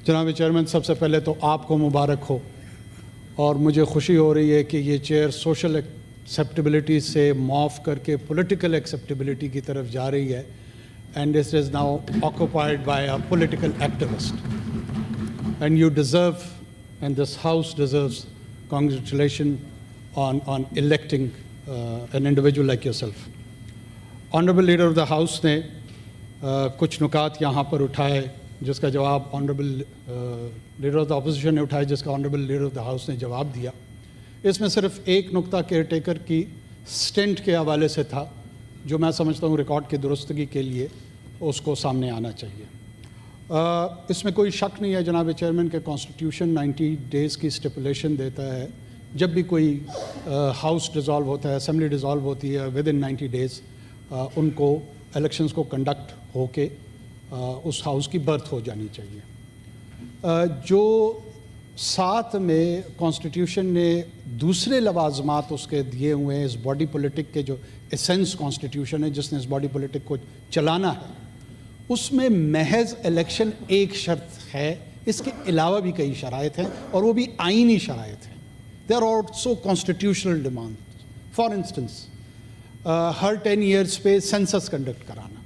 جناب چیئرمین، سب سے پہلے تو آپ کو مبارک ہو، اور مجھے خوشی ہو رہی ہے کہ یہ چیئر سوشل ایکسیپٹیبلٹی سے معاف کر کے پولیٹیکل ایکسیپٹیبلٹی کی طرف جا رہی ہے، and this is now occupied by a political activist, and you deserve and this house deserves congratulations on electing an individual like yourself. Honorable Leader of the House نے کچھ نکات یہاں پر اٹھائے جس کا جواب Honorable Leader of the Opposition نے اٹھائے جس کا Honorable Leader of the House نے جواب دیا. اس میں صرف ایک نکتہ کیئر ٹیکر کی سٹنٹ کے حوالے سے تھا جو میں سمجھتا ہوں ریکارڈ کی درستگی کے لیے اس کو سامنے آنا چاہیے. اس میں کوئی شک نہیں ہے جناب چیئرمین کہ کانسٹیٹیوشن 90 ڈیز کی اسٹیپولیشن دیتا ہے. جب بھی کوئی ہاؤس ڈیزالو ہوتا ہے، اسمبلی ڈیزالو ہوتی ہے، ود ان 90 ڈیز ان کو الیکشنز کو کنڈکٹ ہو کے اس ہاؤس کی برتھ ہو جانی چاہیے. جو ساتھ میں کانسٹیٹیوشن نے دوسرے لوازمات اس کے دیے ہوئے ہیں، اس باڈی پولیٹک کے جو ایسنس کانسٹیٹیوشن ہے جس نے اس باڈی پولیٹک کو چلانا ہے، اس میں محض الیکشن ایک شرط ہے. اس کے علاوہ بھی کئی شرائط ہیں اور وہ بھی آئینی شرائط ہیں. They are also constitutional demand. For instance ہر 10 ایئرس پہ سینسس کنڈکٹ کرانا.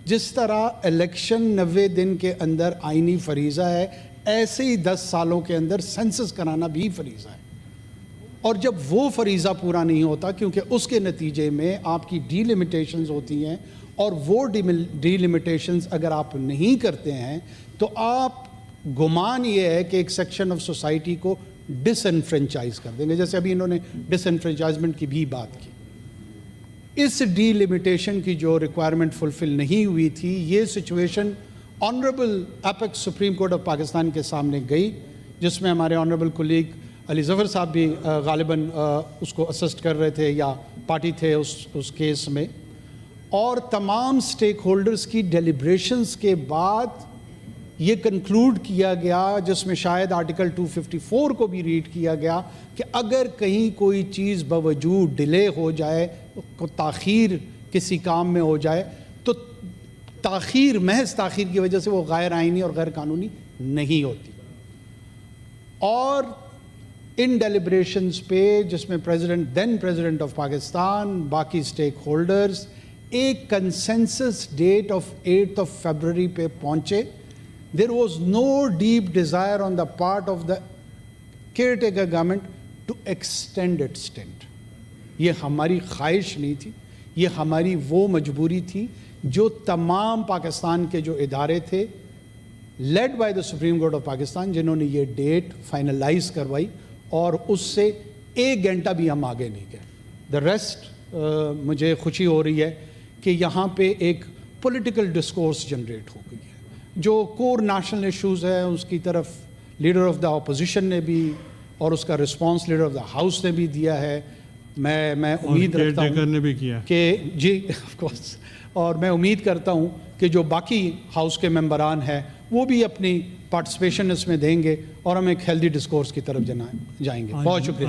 جس طرح الیکشن 90 دن کے اندر آئینی فریضہ ہے، ایسے ہی 10 سالوں کے اندر سینسس کرانا بھی فریضہ ہے. اور جب وہ فریضہ پورا نہیں ہوتا، کیونکہ اس کے نتیجے میں آپ کی ڈی لمیٹیشنز ہوتی ہیں، اور وہ ڈی لمیٹیشنز اگر آپ نہیں کرتے ہیں تو آپ گمان یہ ہے کہ ایک سیکشن آف سوسائٹی کو ڈس انفرینچائز کر دیں گے، جیسے ابھی انہوں نے ڈس انفرینچائزمنٹ کی بھی بات کی. اس ڈی لمیٹیشن کی جو ریکوائرمنٹ فلفل نہیں ہوئی تھی، یہ situation honourable apex supreme court of Pakistan کے سامنے گئی، جس میں ہمارے آنریبل کولیگ علی ظفر صاحب بھی غالباً اس کو اسسٹ کر رہے تھے یا پارٹی تھے اس کیس میں. اور تمام سٹیک ہولڈرز کی ڈیلیبریشنز کے بعد یہ کنکلوڈ کیا گیا، جس میں شاید آرٹیکل 254 کو بھی ریڈ کیا گیا، کہ اگر کہیں کوئی چیز باوجود ڈیلے ہو جائے، تاخیر کسی کام میں ہو جائے، تو تاخیر محض تاخیر کی وجہ سے وہ غیر آئینی اور غیر قانونی نہیں ہوتی. اور ان ڈیلیبریشنز پہ جس میں دین پریزیڈنٹ آف پاکستان، باقی سٹیک ہولڈرز ایک کنسنسس ڈیٹ آف 8 فیبروری پہ پہنچے. There was no deep desire on the part of the caretaker government to extend its stint. یہ ہماری خواہش نہیں تھی، یہ ہماری وہ مجبوری تھی جو تمام پاکستان کے جو ادارے تھے led by the supreme court of Pakistan, جنہوں نے یہ ڈیٹ فائنلائز کروائی، اور اس سے 1 گھنٹہ بھی ہم آگے نہیں گئے. دا ریسٹ مجھے خوشی ہو رہی ہے کہ یہاں پہ ایک پولیٹیکل ڈسکورس جنریٹ ہو گئی ہے. جو کور نیشنل ایشوز ہیں اس کی طرف لیڈر آف دا اپوزیشن نے بھی، اور اس کا response leader of the house نے بھی دیا ہے. میں امید رکھتا ہوں کہ جی آف کورس، اور میں امید کرتا ہوں کہ جو باقی ہاؤس کے ممبران ہیں وہ بھی اپنی پارٹیسپیشن اس میں دیں گے اور ہم ایک ہیلدی ڈسکورس کی طرف جائیں گے. بہت شکریہ.